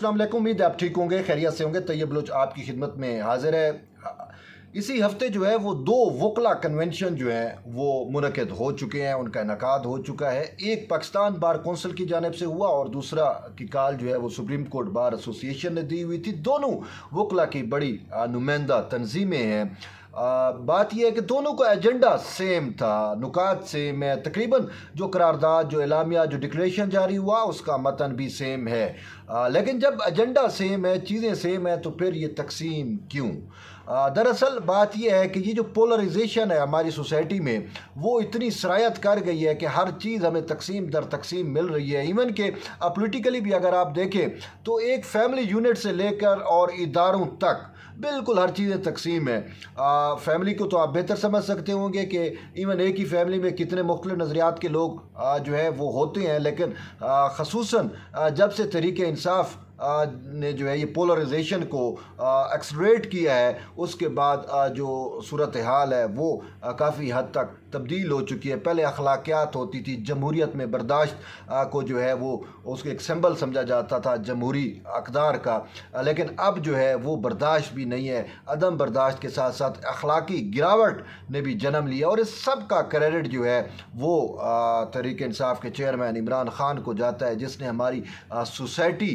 अस्सलाम वालेकुम, उम्मीद है आप ठीक होंगे, खैरियत से होंगे। तैयब बलोच आपकी खिदमत में हाजिर है। इसी हफ्ते जो है वो दो वकला कन्वेंशन जो है वो मुनक़िद हो चुके हैं, उनका इनकाद हो चुका है। एक पाकिस्तान बार कौंसिल की जानिब से हुआ और दूसरा की कॉल जो है वो सुप्रीम कोर्ट बार एसोसिएशन ने दी हुई थी। दोनों वकला की बड़ी नुमाइंदा तंजीमें हैं। बात यह है कि दोनों का एजेंडा सेम था, नुकात सेम है। तकरीबन जो करारदाद, जो एलामिया, जो डिक्लेरेशन जारी हुआ उसका मतन भी सेम है। लेकिन जब एजेंडा सेम है, चीज़ें सेम है, तो फिर ये तकसीम क्यों? दरअसल बात यह है कि ये जो पोलराइजेशन है हमारी सोसाइटी में वो इतनी सरायत कर गई है कि हर चीज़ हमें तकसीम दर तकसीम मिल रही है। इवन के पॉलिटिकली भी अगर आप देखें तो एक फैमिली यूनिट से लेकर और इदारों तक बिल्कुल हर चीज़ें तकसीम है। फैमिली को तो आप बेहतर समझ सकते होंगे कि इवन एक ही फैमिली में कितने मुख्तलिफ नज़रियात के लोग जो है वो होते हैं। लेकिन ख़ुसूसन जब से तहरीक इंसाफ ने जो है ये पोलराइजेशन को एक्सलरेट किया है, उसके बाद जो सूरत हाल है वो काफ़ी हद तक तब्दील हो चुकी है। पहले अखलाकियात होती थी, जमहूरियत में बर्दाश्त को जो है वो उसके एक सिंबल समझा जाता था जमहूरी अक़दार का, लेकिन अब जो है वो बर्दाश्त भी नहीं है। अदम बर्दाश्त के साथ साथ अखलाकी गिरावट ने भी जन्म लिया और इस सब का क्रेडिट जो है वो तहरीक इंसाफ के चेयरमैन इमरान खान को जाता है, जिसने हमारी सोसाइटी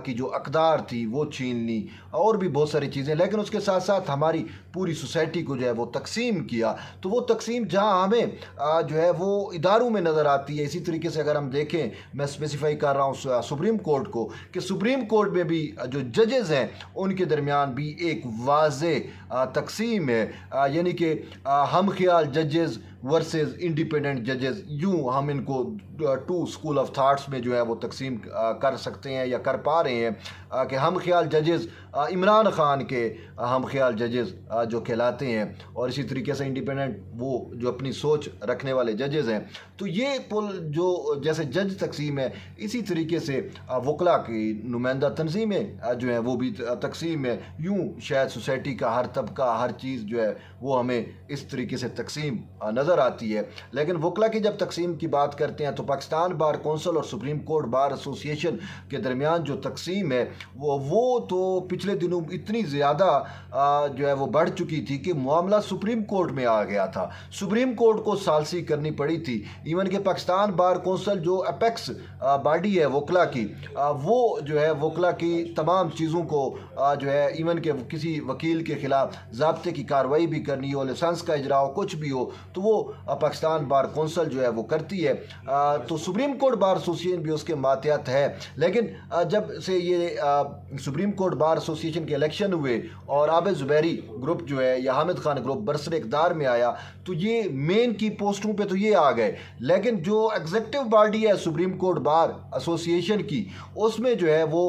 की जो अक़दार थी वो छीन ली और भी बहुत सारी चीज़ें। लेकिन उसके साथ साथ हमारी पूरी सोसाइटी को जो है वो तकसीम किया। तो वो तकसीम जहाँ हमें जो है वो इदारों में नज़र आती है, इसी तरीके से अगर हम देखें, मैं स्पेसिफाई कर रहा हूँ सुप्रीम कोर्ट को, कि सुप्रीम कोर्ट में भी जो जजेज़ हैं उनके दरमियान भी एक वाज़े तकसीम है। यानी कि हम ख्याल जजेज़ वर्सेस इंडिपेंडेंट जजेस, यूँ हम इनको टू स्कूल ऑफ थाट्स में जो है वो तकसीम कर सकते हैं या कर पा रहे हैं कि हम ख्याल जजेस इमरान खान के हम ख्याल जजेस जो कहलाते हैं, और इसी तरीके से इंडिपेंडेंट वो जो अपनी सोच रखने वाले जजेस हैं। तो ये पुल जो जैसे जज तकसीम है, इसी तरीके से वकला की नुमाइंदा तंजीमें जो है वो भी तकसीम है। यूँ शायद सोसाइटी का हर तबका, हर चीज़ जो है वो हमें इस तरीके से तकसीम नज़र आती है। लेकिन वकला की जब तकसीम की बात करते हैं तो पाकिस्तान बार कौंसिल और सुप्रीम कोर्ट बार एसोसिएशन के दरमियान जो तकसीम है वो तो पिछले दिनों इतनी ज़्यादा जो है वो बढ़ चुकी थी कि मामला सुप्रीम कोर्ट में आ गया था। सुप्रीम कोर्ट को सालसी करनी पड़ी थी। इवन के पाकिस्तान बार कौंसिल जो अपेक्स बॉडी है वकला की, वो जो है वकला की तमाम चीज़ों को जो है इवन के किसी वकील के ख़िलाफ़ ज़ाब्ते की कार्रवाई भी करनी हो, लाइसेंस का इजरा हो, कुछ भी हो, तो वो पाकिस्तान बार कौंसिल जो है वो करती है। तो सुप्रीम कोर्ट बार एसोसिएशन भी उसके मातहत है। लेकिन जब से ये सुप्रीम कोर्ट बार एसोसिएशन के इलेक्शन हुए और आबिद ज़ुबैरी ग्रुप जो है या हामिद खान ग्रुप बरसर इक़्तिदार में आया, तो ये मेन की पोस्टों पे तो ये आ गए। लेकिन जो एग्जीक्यूटिव बॉडी है सुप्रीम कोर्ट बार एसोसिएशन की, उसमें जो है वो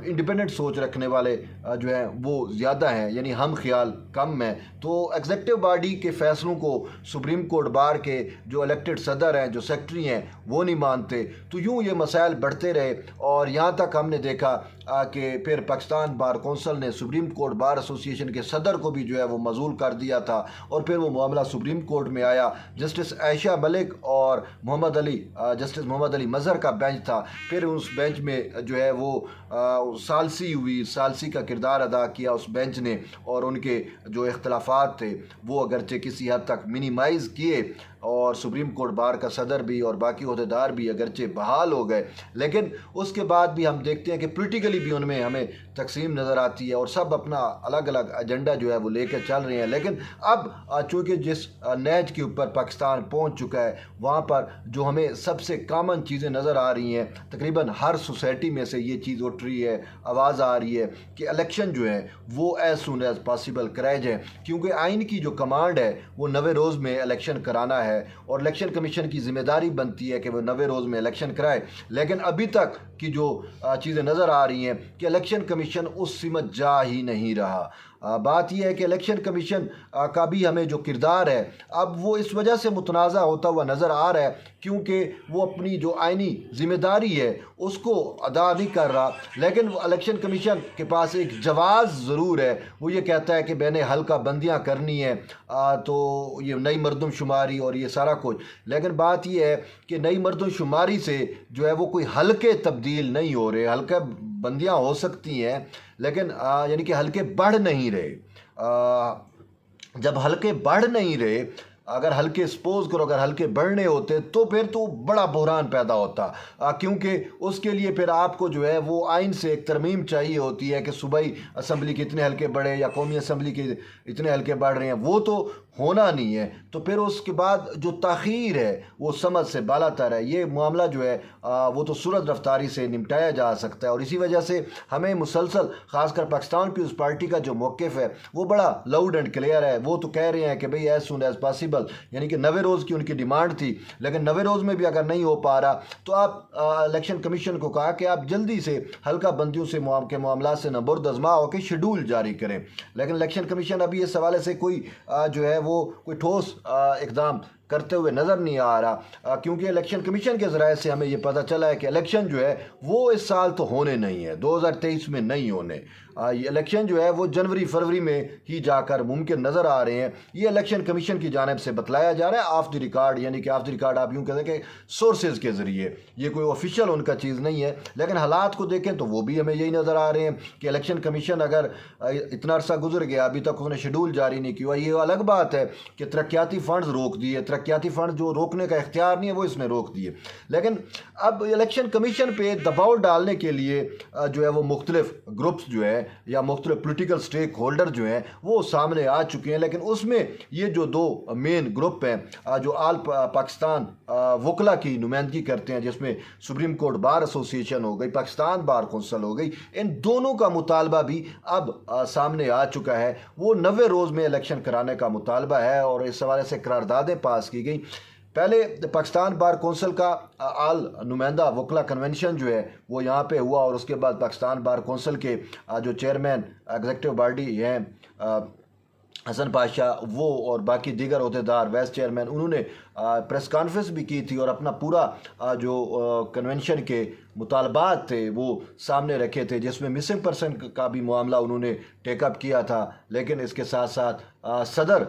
इंडिपेंडेंट सोच रखने वाले जो है वो ज़्यादा हैं, यानी हम ख्याल कम है। तो एग्जीक्यूटिव बॉडी के फ़ैसलों को सुप्रीम कोर्ट बार के जो इलेक्टेड सदर हैं, जो सेक्रेटरी हैं, वो नहीं मानते। तो यूँ ये मसाइल बढ़ते रहे और यहाँ तक हमने देखा कि फिर पाकिस्तान बार कौंसिल ने सुप्रीम कोर्ट बार एसोसिएशन के सदर को भी जो है वो मजूल कर दिया था और फिर वो मामला सुप्रीम कोर्ट में आया। जस्टिस आयशा मलिक और जस्टिस मोहम्मद अली मज़हर का बेंच था। फिर उस बेंच में जो है वो सालसी हुई, सालसी का किरदार अदा किया उस बेंच ने, और उनके जो इख्तलाफात थे वो अगरचे किसी हद तक मिनिमाइज़ किए और सुप्रीम कोर्ट बार का सदर भी और बाकी अहदेदार भी अगरचे बहाल हो गए। लेकिन उसके बाद भी हम देखते हैं कि पोलिटिकली भी उनमें हमें तकसीम नज़र आती है और सब अपना अलग अलग एजेंडा जो है वो लेकर चल रहे हैं। लेकिन अब चूँकि जिस नहज के ऊपर पाकिस्तान पहुँच चुका है, वहाँ पर जो हमें सबसे कॉमन चीज़ें नज़र आ रही हैं, तकरीबन हर सोसाइटी में से ये चीज़ उठ रही है, आवाज़ आ रही है कि इलेक्शन जो है वो एज सुन एज पॉसिबल कराए जाए, क्योंकि आइन की जो कमांड है वो 90 रोज़ में इलेक्शन कराना है और इलेक्शन कमीशन की जिम्मेदारी बनती है कि वो 90 रोज़ में इलेक्शन कराए। लेकिन अभी तक की जो चीज़ें नज़र आ रही हैं कि इलेक्शन कमीशन उस सिमत जा ही नहीं रहा। बात यह है कि इलेक्शन कमीशन का भी हमें जो किरदार है अब वो इस वजह से मुतनाज़ा होता हुआ नज़र आ रहा है क्योंकि वो अपनी जो आइनी ज़िम्मेदारी है उसको अदा नहीं कर रहा। लेकिन इलेक्शन कमीशन के पास एक जवाज़ ज़रूर है, वो ये कहता है कि मैंने हल्का बंदियाँ करनी है, तो ये नई मरदमशुमारी और ये सारा कुछ। लेकिन बात यह है कि नई मरदमशुमारी से जो है वो कोई हल्के तब्दील नहीं हो रहे, हल्का बंदियां हो सकती हैं, लेकिन यानी कि हल्के बढ़ नहीं रहे। जब हल्के बढ़ नहीं रहे, अगर हल्के सपोज करो अगर हल्के बढ़ने होते तो फिर तो बड़ा बहरान पैदा होता, क्योंकि उसके लिए फिर आपको जो है वो आइन से एक तरमीम चाहिए होती है कि सूबाई असम्बली के इतने हल्के बढ़े या कौमी असम्बली के इतने हल्के बढ़ रहे हैं, वो तो होना नहीं है। तो फिर उसके बाद जो ताख़ीर है वो समझ से बालातर है। ये मामला जो है वो तो सूरत रफ्तारी से निपटाया जा सकता है, और इसी वजह से हमें मुसलसल ख़ासकर पाकिस्तान पीपल्स पार्टी का जो मौक़िफ़ है वो बड़ा लाउड एंड क्लियर है। वो तो कह रहे हैं कि भाई एज सुन एज़ पॉसिबल, यानी कि 90 रोज़ की उनकी डिमांड थी, लेकिन 90 रोज़ में भी अगर नहीं हो पा रहा तो आप इलेक्शन कमीशन को कहा कि आप जल्दी से हल्का बंदियों से के मामला से नबुर्द आज़मा होकर शेड्यूल जारी करें। लेकिन इलेक्शन कमीशन अभी इस हवाले से कोई जो है वो कोई ठोस इकदाम करते हुए नज़र नहीं आ रहा, क्योंकि इलेक्शन कमीशन के ज़राए से हमें ये पता चला है कि इलेक्शन जो है वो इस साल तो होने नहीं है, 2023 में नहीं होने। ये इलेक्शन जो है वो जनवरी फरवरी में ही जाकर मुमकिन नज़र आ रहे हैं। ये इलेक्शन कमीशन की जानिब से बतलाया जा रहा है ऑफ द रिकॉर्ड, यानी कि ऑफ द रिकॉर्ड आप यूँ कहते हैं कि सोर्सेज के ज़रिए, ये कोई ऑफिशियल उनका चीज़ नहीं है। लेकिन हालात को देखें तो वो भी हमें यही नज़र आ रहे हैं कि इलेक्शन कमीशन अगर इतना अरसा गुजर गया अभी तक उसने शेड्यूल जारी नहीं किया। ये अलग बात है कि तरक्याती फ़ंड्स रोक दिए, तरक्याती फ़ंड जो रोकने का इख्तियार नहीं है वो इसने रोक दिए। लेकिन अब इलेक्शन कमीशन पे दबाव डालने के लिए जो है वो मुख्तलिफ ग्रुप्स जो है या मुख्तलिफ पोलिटिकल स्टेक होल्डर जो हैं वो सामने आ चुके हैं। लेकिन उसमें ये जो दो मेन ग्रुप हैं जो आल पाकिस्तान वकला की नुमाइंदगी करते हैं, जिसमें सुप्रीम कोर्ट बार एसोसिएशन हो गई, पाकिस्तान बार कौंसिल हो गई, इन दोनों का मुतालबा भी अब सामने आ चुका है। वो 90 रोज़ में इलेक्शन कराने का मुतालबा है और इस हवाले से करारदादें पास की गई। पहले पाकिस्तान बार कौंसिल का आल नुमाइंदा वकला कन्वेंशन जो है वो यहाँ पे हुआ, और उसके बाद पाकिस्तान बार कौंसिल के जो चेयरमैन एग्जीक्यूटिव बॉडी हैं हसन पाशा, वो और बाकी दीगर अहदेदार वाइस चेयरमैन, उन्होंने प्रेस कॉन्फ्रेंस भी की थी और अपना पूरा जो कन्वेंशन के मुतालबात थे वो सामने रखे थे, जिसमें मिसिंग पर्सन का भी मामला उन्होंने टेकअप किया था। लेकिन इसके साथ साथ सदर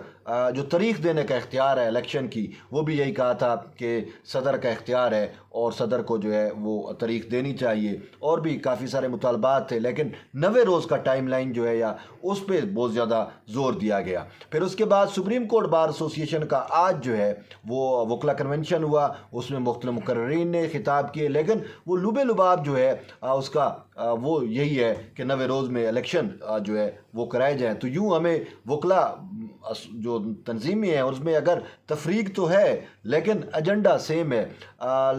जो तारीख देने का इख्तियार है इलेक्शन की, वो भी यही कहा था कि सदर का इख्तियार है और सदर को जो है वो तारीख देनी चाहिए, और भी काफ़ी सारे मुतालबात थे। लेकिन 90 रोज़ का टाइम लाइन जो है या उस पर बहुत ज़्यादा जोर दिया गया। फिर उसके बाद सुप्रीम कोर्ट बार एसोसिएशन का आज जो है वो वकला कन्वेंशन हुआ, उसमें मुख्तलिफ मुकर्रीन ने खिताब किए, लेकिन वो लुबे लुबाब जो है उसका वो यही है कि 90 रोज़ में इलेक्शन जो है वो कराए जाएँ। तो यूँ हमें वकला जो तंजीमें हैं उसमें अगर तफरीक तो है लेकिन एजेंडा सेम है।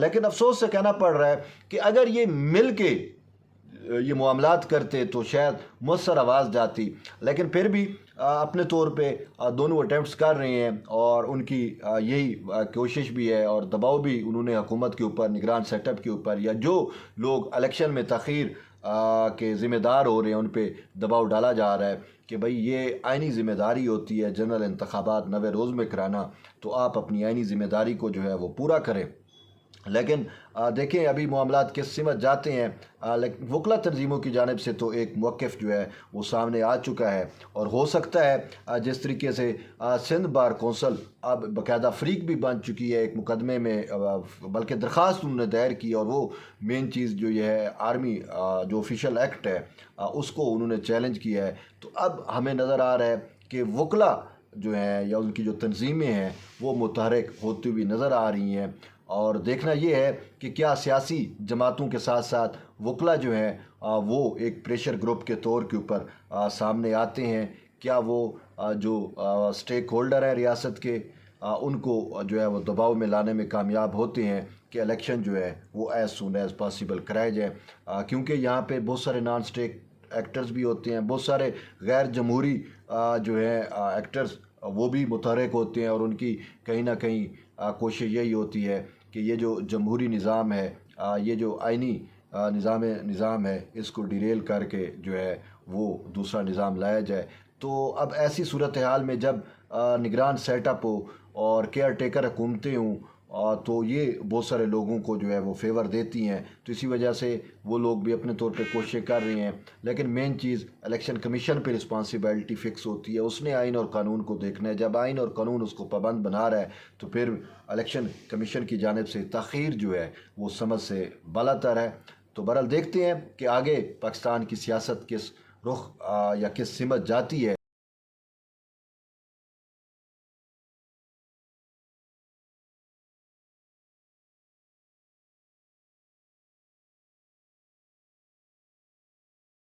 लेकिन अफसोस से कहना पड़ रहा है कि अगर ये मिल के ये मामलात करते तो शायद मुअस्सर आवाज़ जाती। लेकिन फिर भी अपने तौर पे दोनों अटैम्प्ट्स कर रहे हैं और उनकी यही कोशिश भी है और दबाव भी उन्होंने हुकूमत के ऊपर, निगरान सेटअप के ऊपर, या जो लोग इलेक्शन में तख़ीर के ज़िम्मेदार हो रहे हैं उन पर दबाव डाला जा रहा है कि भाई ये आइनी ज़िम्मेदारी होती है जनरल इंतखाबात 90 रोज़ में कराना, तो आप अपनी आइनी ज़िम्मेदारी को जो है वो पूरा करें। लेकिन देखें अभी मामलात किस सिमत जाते हैं। लेकिन वकला तंजीमों की जानिब से तो एक मौक़िफ़ जो है वो सामने आ चुका है, और हो सकता है जिस तरीके से सिंध बार कौंसिल अब बाकायदा फ़रीक भी बन चुकी है एक मुकदमे में, बल्कि दरख्वास्त उन्होंने दायर की, और वो मेन चीज़ जो ये है आर्मी जो ऑफिशियल एक्ट है उसको उन्होंने चैलेंज किया है। तो अब हमें नज़र आ रहा है कि वकला जो हैं या उनकी जो तंजीमें हैं वो मुतहरिक होती हुई नज़र आ रही हैं, और देखना ये है कि क्या सियासी जमातों के साथ साथ वकला जो हैं वो एक प्रेशर ग्रुप के तौर के ऊपर सामने आते हैं। क्या वो जो स्टेक होल्डर हैं रियासत के उनको जो है वो दबाव में लाने में कामयाब होते हैं कि इलेक्शन जो है वो एज़ सून एज़ पॉसिबल कराए जाए, क्योंकि यहाँ पे बहुत सारे नॉन स्टेक एक्टर्स भी होते हैं, बहुत सारे गैर जमहूरी जो है एक्टर्स वो भी मुतहरिक होते हैं, और उनकी कहीं ना कहीं कोशिश यही होती है कि ये जो जमहूरी निज़ाम है, ये जो आइनी निज़ाम है, इसको डिरेल करके जो है वो दूसरा निज़ाम लाया जाए। तो अब ऐसी सूरत हाल में जब निगरान सेटअप हो और केयर टेकर हुकूमतें हों, तो ये बहुत सारे लोगों को जो है वो फेवर देती हैं, तो इसी वजह से वो लोग भी अपने तौर पे कोशिश कर रहे हैं। लेकिन मेन चीज़ इलेक्शन कमीशन पे रिस्पॉन्सिबिलिटी फ़िक्स होती है, उसने आइन और कानून को देखना है। जब आइन और कानून उसको पाबंद बना रहा है तो फिर इलेक्शन कमीशन की जानिब से तख़ीर जो है वो समझ से बालातर है। तो बहरहाल देखते हैं कि आगे पाकिस्तान की सियासत किस रुख या किस सिमत जाती है।